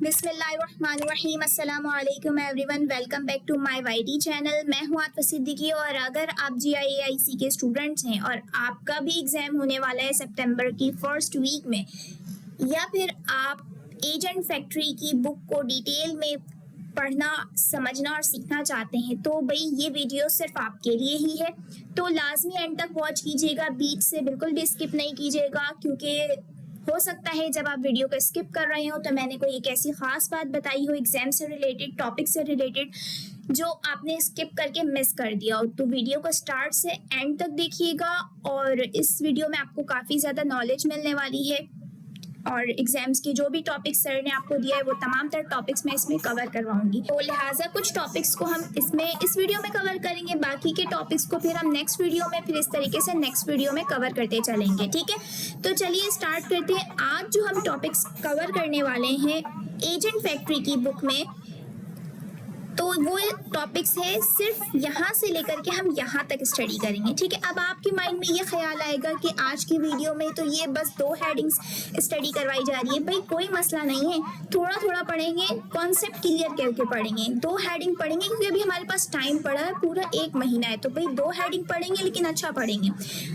बिस्मिल्लाहिर्रहमानिर्रहीम, अस्सलामु अलैकुम everyone, welcome back to my YT channel. मैं हूं आतिफ़ा सिद्दीकी और अगर आप GIAIC के स्टूडेंट्स हैं और आपका भी एग्ज़ाम होने वाला है सितंबर की फर्स्ट वीक में, या फिर आप एजेंट फैक्ट्री की बुक को डिटेल में पढ़ना, समझना और सीखना चाहते हैं, तो भाई ये वीडियो सिर्फ आपके लिए ही है। तो लाजमी एंड तक वॉच कीजिएगा, बीच से बिल्कुल भी स्किप नहीं कीजिएगा, क्योंकि हो सकता है जब आप वीडियो को स्किप कर रहे हो तो मैंने कोई एक ऐसी खास बात बताई हो एग्जाम से रिलेटेड, टॉपिक से रिलेटेड, जो आपने स्किप करके मिस कर दिया हो। तो वीडियो को स्टार्ट से एंड तक देखिएगा और इस वीडियो में आपको काफ़ी ज़्यादा नॉलेज मिलने वाली है और एग्जाम्स के जो भी टॉपिक्स सर ने आपको दिया है वो तमाम तर टॉपिक्स मैं इसमें कवर करवाऊंगी। तो लिहाजा कुछ टॉपिक्स को हम इस वीडियो में कवर करेंगे, बाकी के टॉपिक्स को फिर हम नेक्स्ट वीडियो में फिर इस तरीके से नेक्स्ट वीडियो में कवर करते चलेंगे, ठीक है। तो चलिए स्टार्ट करते हैं। आज जो हम टॉपिक्स कवर करने वाले हैं एजेंट फैक्ट्री की बुक में, तो वो टॉपिक्स है सिर्फ यहाँ से लेकर के हम यहाँ तक स्टडी करेंगे, ठीक है। अब आपके माइंड में ये ख्याल आएगा कि आज की वीडियो में तो ये बस 2 हेडिंग्स स्टडी करवाई जा रही है। भाई कोई मसला नहीं है, थोड़ा थोड़ा पढ़ेंगे, कॉन्सेप्ट क्लियर करके पढ़ेंगे। 2 हेडिंग पढ़ेंगे क्योंकि अभी हमारे पास टाइम पड़ा है, पूरा 1 महीना है, तो भाई 2 हेडिंग पढ़ेंगे लेकिन अच्छा पढ़ेंगे।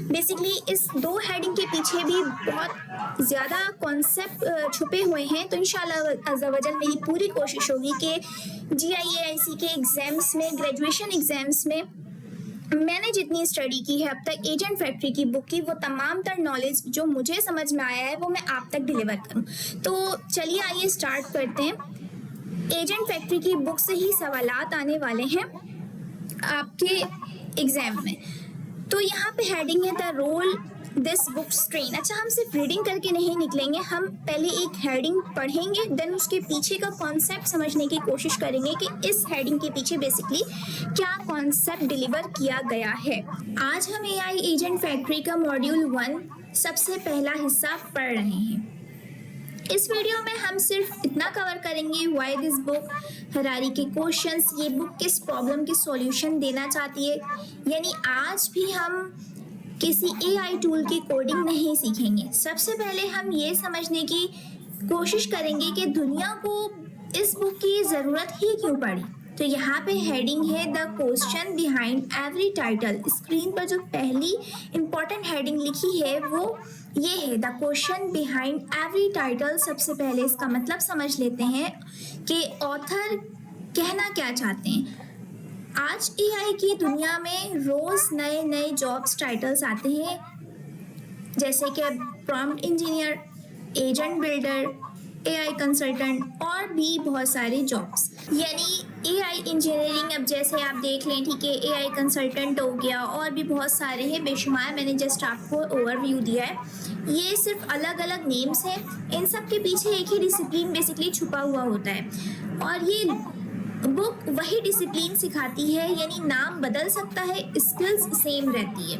बेसिकली इस 2 हेडिंग के पीछे भी बहुत ज़्यादा कॉन्सेप्ट छुपे हुए हैं। तो इंशाल्लाह अज़्ज़ा वजल मेरी पूरी कोशिश होगी कि GIAIC के एग्जाम्स में, ग्रेजुएशन एग्जाम्स में मैंने जितनी स्टडी की है अब तक एजेंट फैक्ट्री की बुक की, वो तमाम तर नॉलेज जो मुझे समझ में आया है वो मैं आप तक डिलीवर करूं। तो चलिए आइए स्टार्ट करते हैं। एजेंट फैक्ट्री की बुक से ही सवालात आने वाले हैं आपके एग्जाम में। तो यहाँ पे हेडिंग है the role this book strain. अच्छा, हम सिर्फ रीडिंग करके नहीं निकलेंगे, हम पहले एक हेडिंग पढ़ेंगे, देन उसके पीछे का कॉन्सेप्ट समझने की कोशिश करेंगे कि इस हेडिंग के पीछे बेसिकली क्या कॉन्सेप्ट डिलीवर किया गया है। आज हम AI एजेंट फैक्ट्री का मॉड्यूल 1 सबसे पहला हिस्सा पढ़ रहे हैं। इस वीडियो में हम सिर्फ इतना कवर करेंगे व्हाई दिस बुक, हरारी के क्वेश्चंस, ये बुक किस प्रॉब्लम की सॉल्यूशन देना चाहती है। यानी आज भी हम किसी AI टूल की कोडिंग नहीं सीखेंगे। सबसे पहले हम ये समझने की कोशिश करेंगे कि दुनिया को इस बुक की ज़रूरत ही क्यों पड़ी। तो यहाँ पे हेडिंग है the question behind every title. Screen पर जो पहली इंपॉर्टेंट हेडिंग लिखी है वो ये है the question behind every title. सबसे पहले इसका मतलब समझ लेते हैं कि ऑथर कहना क्या चाहते हैं। आज AI की दुनिया में रोज़ नए नए जॉब्स टाइटल्स आते हैं, जैसे कि prompt engineer, agent builder, AI consultant और भी बहुत सारे जॉब्स। यानी AI इंजीनियरिंग, अब जैसे आप देख लें, ठीक है, AI कंसल्टेंट हो गया और भी बहुत सारे हैं बेशुमार। मैंने जस्ट आपको ओवरव्यू दिया है। ये सिर्फ अलग अलग नेम्स हैं, इन सब के पीछे एक ही डिसिप्लिन बेसिकली छुपा हुआ होता है और ये बुक वही डिसिप्लिन सिखाती है, यानी नाम बदल सकता है, स्किल्स सेम रहती है।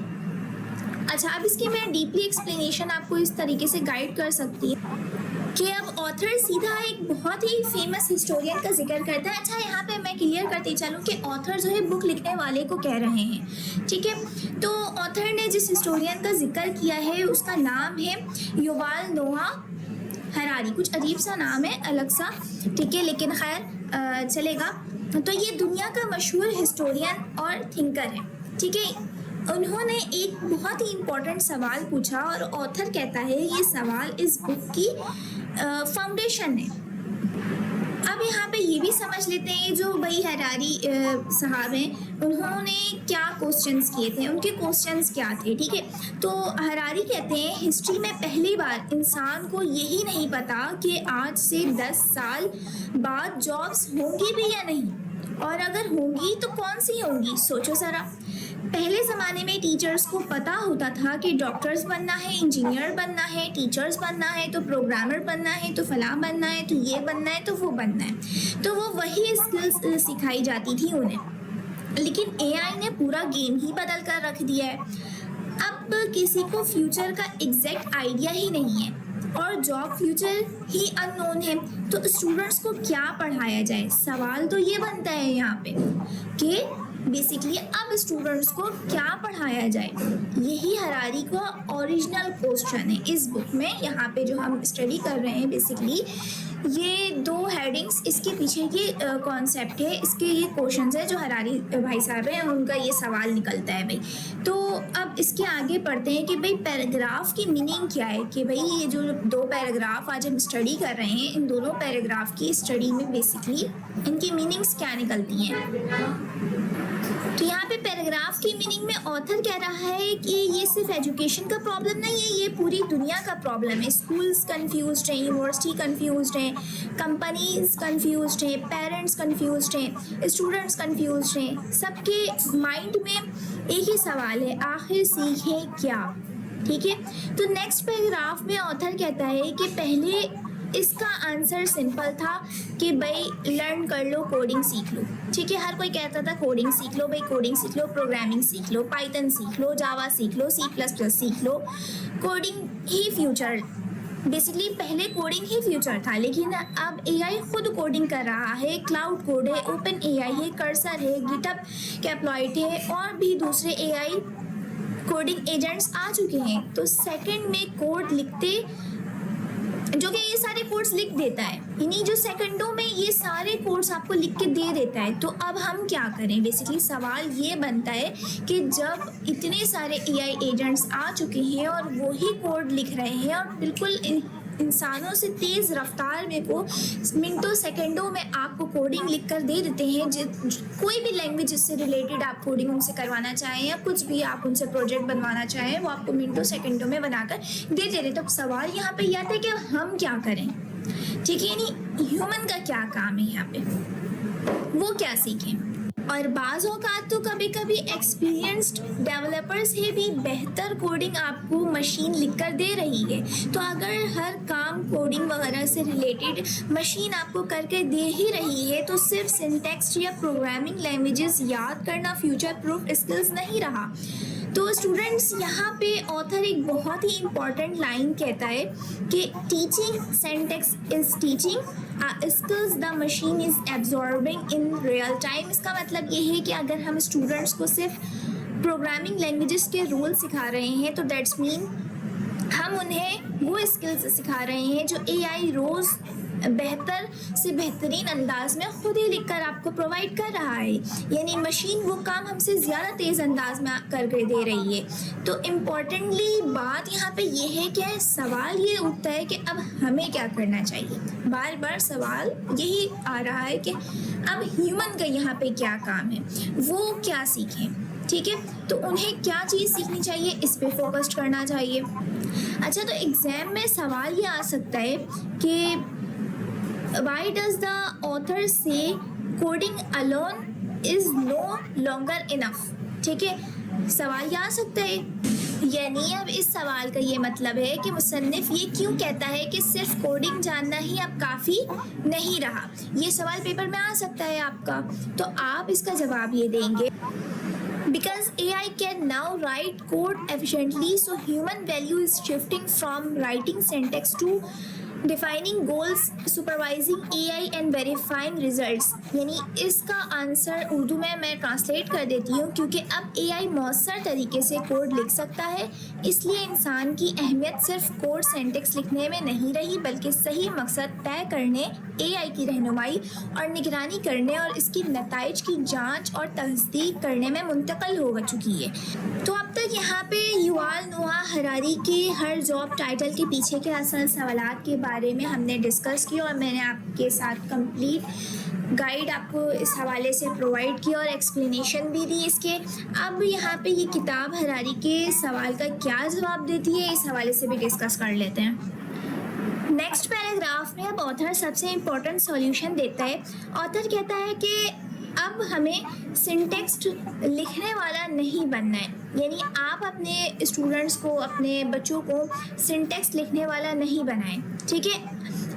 अच्छा, अब इसकी मैं डीपली एक्सप्लेनेशन आपको इस तरीके से गाइड कर सकती है कि अब ऑथर सीधा एक बहुत ही फेमस हिस्टोरियन का जिक्र करता है। अच्छा, यहाँ पे मैं क्लियर करते चलूँ कि ऑथर जो है बुक लिखने वाले को कह रहे हैं, ठीक है। तो ऑथर ने जिस हिस्टोरियन का जिक्र किया है उसका नाम है युवाल नोआ हरारी। कुछ अजीब सा नाम है, अलग सा, ठीक है, लेकिन खैर चलेगा। तो ये दुनिया का मशहूर हिस्टोरियन और थिंकर है, ठीक है। उन्होंने एक बहुत ही इम्पोर्टेंट सवाल पूछा और ऑथर कहता है ये सवाल इस बुक की फाउंडेशन है। अब यहाँ पे ये भी समझ लेते हैं जो भाई हरारी साहब हैं, उन्होंने क्या क्वेश्चंस किए थे, उनके क्वेश्चंस क्या थे, ठीक है। तो हरारी कहते हैं हिस्ट्री में पहली बार इंसान को यही नहीं पता कि आज से 10 साल बाद जॉब्स होंगी भी या नहीं, और अगर होंगी तो कौन सी होंगी। सोचो ज़रा, पहले ज़माने में टीचर्स को पता होता था कि डॉक्टर्स बनना है, इंजीनियर बनना है, टीचर्स बनना है, तो प्रोग्रामर बनना है, तो फलां बनना है, तो ये बनना है, तो वो बनना है। तो वो वही स्किल्स सिखाई जाती थी उन्हें। लेकिन AI ने पूरा गेम ही बदल कर रख दिया है। अब किसी को फ्यूचर का एग्जैक्ट आइडिया ही नहीं है और जॉब फ्यूचर ही अननोन है, तो स्टूडेंट्स को क्या पढ़ाया जाए। सवाल तो ये बनता है यहाँ पे कि बेसिकली अब स्टूडेंट्स को क्या पढ़ाया जाए, यही हरारी का ओरिजिनल क्वेश्चन है इस बुक में। यहाँ पे जो हम स्टडी कर रहे हैं बेसिकली ये दो हेडिंग्स, इसके पीछे ये कॉन्सेप्ट है, इसके ये क्वेश्चंस है जो हरारी भाई साहब हैं उनका ये सवाल निकलता है भाई। तो अब इसके आगे पढ़ते हैं कि भाई पैराग्राफ की मीनिंग क्या है, कि भाई ये जो दो पैराग्राफ आज हम स्टडी कर रहे हैं इन दोनों पैराग्राफ की स्टडी में बेसिकली इनकी मीनिंग्स क्या निकलती हैं। तो यहाँ पे पैराग्राफ की मीनिंग में ऑथर कह रहा है कि ये सिर्फ एजुकेशन का प्रॉब्लम नहीं है, ये पूरी दुनिया का प्रॉब्लम है। स्कूल्स कंफ्यूज्ड हैं, यूनिवर्सिटी कंफ्यूज्ड हैं, कंपनीज कंफ्यूज्ड हैं, पेरेंट्स कंफ्यूज्ड हैं, स्टूडेंट्स कंफ्यूज्ड हैं। सबके माइंड में एक ही सवाल है, आखिर सीखें क्या। ठीक है, तो नेक्स्ट पैराग्राफ में ऑथर कहता है कि पहले इसका आंसर सिंपल था कि भाई लर्न कर लो, कोडिंग सीख लो। ठीक है, हर कोई कहता था कोडिंग सीख लो भाई, कोडिंग सीख लो, प्रोग्रामिंग सीख लो, पाइथन सीख लो, जावा सीख लो, C++ सीख लो, कोडिंग ही फ्यूचर। बेसिकली पहले कोडिंग ही फ्यूचर था, लेकिन अब AI खुद कोडिंग कर रहा है। क्लाउड कोड है, ओपन AI है, कर्सर है, गिटहब कैप्लॉइट है और भी दूसरे AI कोडिंग एजेंट्स आ चुके हैं। तो सेकंड में कोड लिखते, जो कि ये सारे कोड्स लिख देता है, इन्हीं जो सेकंडों में ये सारे कोड्स आपको लिख के दे देता है। तो अब हम क्या करें, बेसिकली सवाल ये बनता है कि जब इतने सारे AI एजेंट्स आ चुके हैं और वो ही कोड लिख रहे हैं और बिल्कुल इंसानों से तेज़ रफ्तार में को मिनटों सेकंडों में आपको कोडिंग लिख कर दे देते हैं, कोई भी लैंग्वेज से रिलेटेड आप कोडिंग उनसे करवाना चाहें या कुछ भी आप उनसे प्रोजेक्ट बनवाना चाहें, वो आपको मिनटों सेकंडों में बनाकर दे दे रहे। तो सवाल यहाँ पे यह आता है कि हम क्या करें। ठीक है, यानी ह्यूमन का क्या काम है यहाँ पे, वो क्या सीखें। और बाज़ औक़ात तो कभी कभी एक्सपीरियंस्ड डेवलपर्स है भी बेहतर कोडिंग आपको मशीन लिख कर दे रही है। तो अगर हर काम कोडिंग वगैरह से रिलेटेड मशीन आपको करके दे ही रही है तो सिर्फ सिंटैक्स या प्रोग्रामिंग लैंग्वेजेस याद करना फ्यूचर प्रूफ स्किल्स नहीं रहा। तो स्टूडेंट्स यहाँ पे ऑथर एक बहुत ही इम्पॉर्टेंट लाइन कहता है कि teaching syntax is teaching skills the machine is absorbing in real time. इसका मतलब ये है कि अगर हम स्टूडेंट्स को सिर्फ प्रोग्रामिंग लैंग्वेजेस के रूल सिखा रहे हैं तो दैट्स मीन हम उन्हें वो स्किल्स सिखा रहे हैं जो AI रोज़ बेहतर से बेहतरीन अंदाज में खुद ही लिखकर आपको प्रोवाइड कर रहा है। यानी मशीन वो काम हमसे ज़्यादा तेज़ अंदाज में करके दे रही है। तो इम्पॉर्टेंटली बात यहाँ पे ये है कि सवाल ये उठता है कि अब हमें क्या करना चाहिए। बार बार सवाल यही आ रहा है कि अब ह्यूमन का यहाँ पे क्या काम है, वो क्या सीखें। ठीक है, तो उन्हें क्या चीज़ सीखनी चाहिए, इस पे फोकस्ड करना चाहिए। अच्छा, तो एग्ज़ाम में सवाल ये आ सकता है कि why does the author say coding alone is no longer enough। ठीक है, सवाल ये आ सकता है, यानी अब इस सवाल का ये मतलब है कि मुसन्निफ ये क्यों कहता है कि सिर्फ कोडिंग जानना ही अब काफ़ी नहीं रहा। ये सवाल पेपर में आ सकता है आपका, तो आप इसका जवाब ये देंगे because AI can now write code efficiently, so human value is shifting from writing syntax to defining goals, supervising AI and verifying results. यानी इसका आंसर उर्दू में मैं ट्रांसलेट कर देती हूँ, क्योंकि अब AI मौसर तरीके से कोड लिख सकता है, इसलिए इंसान की अहमियत सिर्फ कोड सिंटैक्स लिखने में नहीं रही, बल्कि सही मकसद तय करने, AI की रहनुमाई और निगरानी करने और इसकी नताइज की जांच और तस्दीक करने में मुंतकिल हो चुकी है। तो अब तक यहाँ पे युवाल नोआ हरारी के हर जॉब टाइटल के पीछे के असल सवालात के बारे में हमने डिस्कस किया और मैंने आपके साथ कंप्लीट गाइड आपको इस हवाले से प्रोवाइड किया और एक्सप्लेनेशन भी दी इसके। अब यहाँ पे ये किताब हरारी के सवाल का क्या जवाब देती है, इस हवाले से भी डिस्कस कर लेते हैं। नेक्स्ट पैराग्राफ में अब ऑथर सबसे इम्पोर्टेंट सॉल्यूशन देता है। ऑथर कहता है कि अब हमें सिंटैक्स लिखने वाला नहीं बनना है, यानी आप अपने स्टूडेंट्स को, अपने बच्चों को सिंटैक्स लिखने वाला नहीं बनाएं। ठीक है,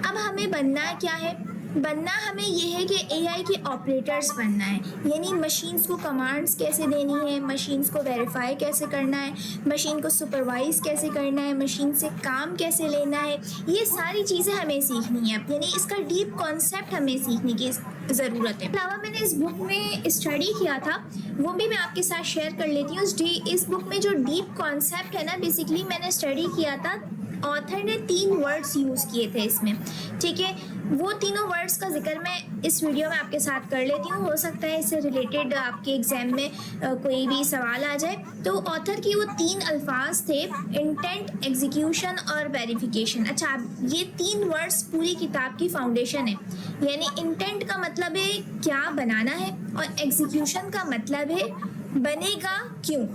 अब हमें बनना क्या है, बनना हमें ये है कि एआई के ऑपरेटर्स बनना है, यानी मशीन्स को कमांड्स कैसे देनी है, मशीन्स को वेरीफाई कैसे करना है, मशीन को सुपरवाइज कैसे करना है, मशीन से काम कैसे लेना है, ये सारी चीज़ें हमें सीखनी है। यानी इसका डीप कॉन्सेप्ट हमें सीखने की ज़रूरत है। अलावा मैंने इस बुक में स्टडी किया था, वो भी मैं आपके साथ शेयर कर लेती हूँ। इस बुक में जो डीप कॉन्सेप्ट है ना, बेसिकली मैंने स्टडी किया था, ऑथर ने 3 वर्ड्स यूज़ किए थे इसमें, ठीक है। वो तीनों वर्ड्स का जिक्र मैं इस वीडियो में आपके साथ कर लेती हूँ। हो सकता है इससे रिलेटेड आपके एग्जाम में कोई भी सवाल आ जाए। तो ऑथर की वो 3 अल्फाज थे, इंटेंट, एग्जीक्यूशन और वेरिफिकेशन। अच्छा, ये 3 वर्ड्स पूरी किताब की फाउंडेशन है। यानी इंटेंट का मतलब है क्या बनाना है, और एग्जीक्यूशन का मतलब है बनेगा क्यों,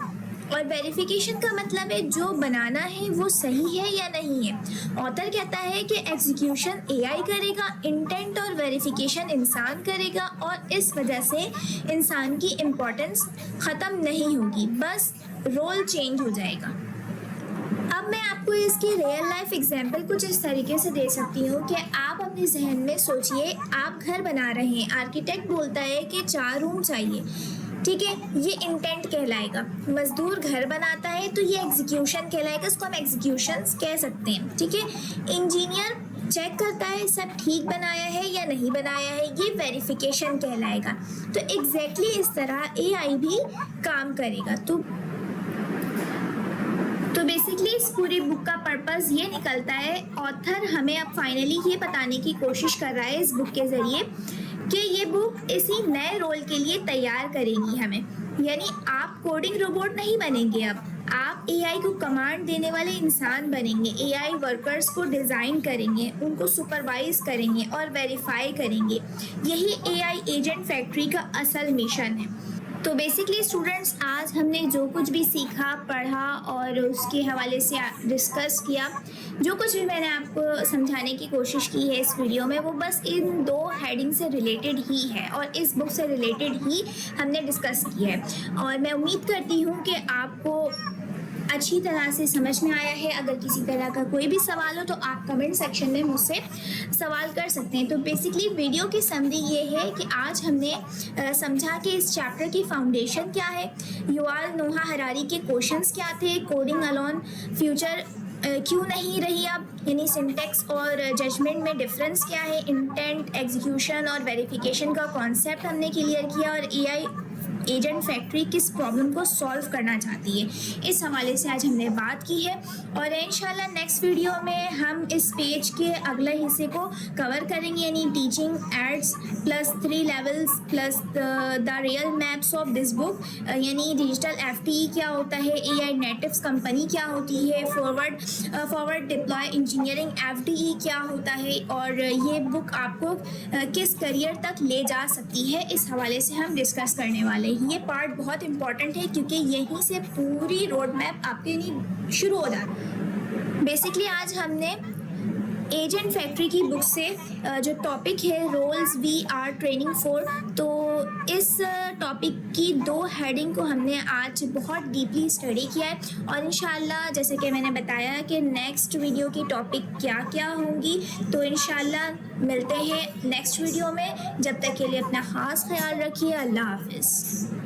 और वेरिफिकेशन का मतलब है जो बनाना है वो सही है या नहीं है। ऑथर कहता है कि एग्जीक्यूशन एआई करेगा, इंटेंट और वेरिफिकेशन इंसान करेगा, और इस वजह से इंसान की इम्पोर्टेंस ख़त्म नहीं होगी, बस रोल चेंज हो जाएगा। अब मैं आपको इसकी रियल लाइफ एग्जाम्पल कुछ इस तरीके से दे सकती हूँ कि आप अपने जहन में सोचिए, आप घर बना रहे हैं, आर्किटेक्ट बोलता है कि 4 रूम चाहिए, ठीक है, ये इंटेंट कहलाएगा। मजदूर घर बनाता है तो ये एग्जीक्यूशन कहलाएगा, इसको हम एग्जीक्यूशन कह सकते हैं, ठीक है। इंजीनियर चेक करता है सब ठीक बनाया है या नहीं बनाया है, ये वेरिफिकेशन कहलाएगा। तो एग्जैक्टली इस तरह एआई भी काम करेगा। तो बेसिकली इस पूरी बुक का पर्पस ये निकलता है, ऑथर हमें अब फाइनली ये बताने की कोशिश कर रहा है इस बुक के ज़रिए कि ये बुक इसी नए रोल के लिए तैयार करेगी हमें। यानी आप कोडिंग रोबोट नहीं बनेंगे, अब आप एआई को कमांड देने वाले इंसान बनेंगे। एआई वर्कर्स को डिज़ाइन करेंगे, उनको सुपरवाइज करेंगे और वेरीफाई करेंगे। यही एआई एजेंट फैक्ट्री का असल मिशन है। तो बेसिकली स्टूडेंट्स, आज हमने जो कुछ भी सीखा, पढ़ा और उसके हवाले से डिस्कस किया, जो कुछ भी मैंने आपको समझाने की कोशिश की है इस वीडियो में, वो बस इन 2 हेडिंग से रिलेटेड ही है और इस बुक से रिलेटेड ही हमने डिस्कस किया है। और मैं उम्मीद करती हूँ कि आपको अच्छी तरह से समझ में आया है। अगर किसी तरह का कोई भी सवाल हो तो आप कमेंट सेक्शन में मुझसे सवाल कर सकते हैं। तो बेसिकली वीडियो की समरी ये है कि आज हमने समझा कि इस चैप्टर की फाउंडेशन क्या है, युवाल नोहा हरारी के क्वेश्चंस क्या थे, कोडिंग अलोन फ्यूचर क्यों नहीं रही अब, यानी सिंटेक्स और जजमेंट में डिफरेंस क्या है, इंटेंट, एग्जीक्यूशन और वेरिफिकेशन का कॉन्सेप्ट हमने क्लियर किया, और एआई एजेंट फैक्ट्री किस प्रॉब्लम को सॉल्व करना चाहती है, इस हवाले से आज हमने बात की है। और इंशाल्लाह नेक्स्ट वीडियो में हम इस पेज के अगले हिस्से को कवर करेंगे, यानी teaching ads plus 3 levels plus the real maps of this book, यानी डिजिटल एफटीई क्या होता है, एआई नेटिव्स कंपनी क्या होती है, फॉरवर्ड डिप्लॉय इंजीनियरिंग एफटीई क्या होता है, और ये बुक आपको किस करियर तक ले जा सकती है, इस हवाले से हम डिस्कस करने वाले हैं। ये पार्ट बहुत इंपॉर्टेंट है क्योंकि यहीं से पूरी रोड मैप आपके लिए शुरू हो जाती है। बेसिकली आज हमने एजेंट फैक्ट्री की बुक से जो टॉपिक है roles we are training for, तो इस टॉपिक की 2 हेडिंग को हमने आज बहुत डीपली स्टडी किया है। और इंशाल्लाह जैसे कि मैंने बताया कि नेक्स्ट वीडियो की टॉपिक क्या क्या होंगी, तो इंशाल्लाह मिलते हैं नेक्स्ट वीडियो में। जब तक के लिए अपना ख़ास ख्याल रखिए। अल्लाह हाफिज़।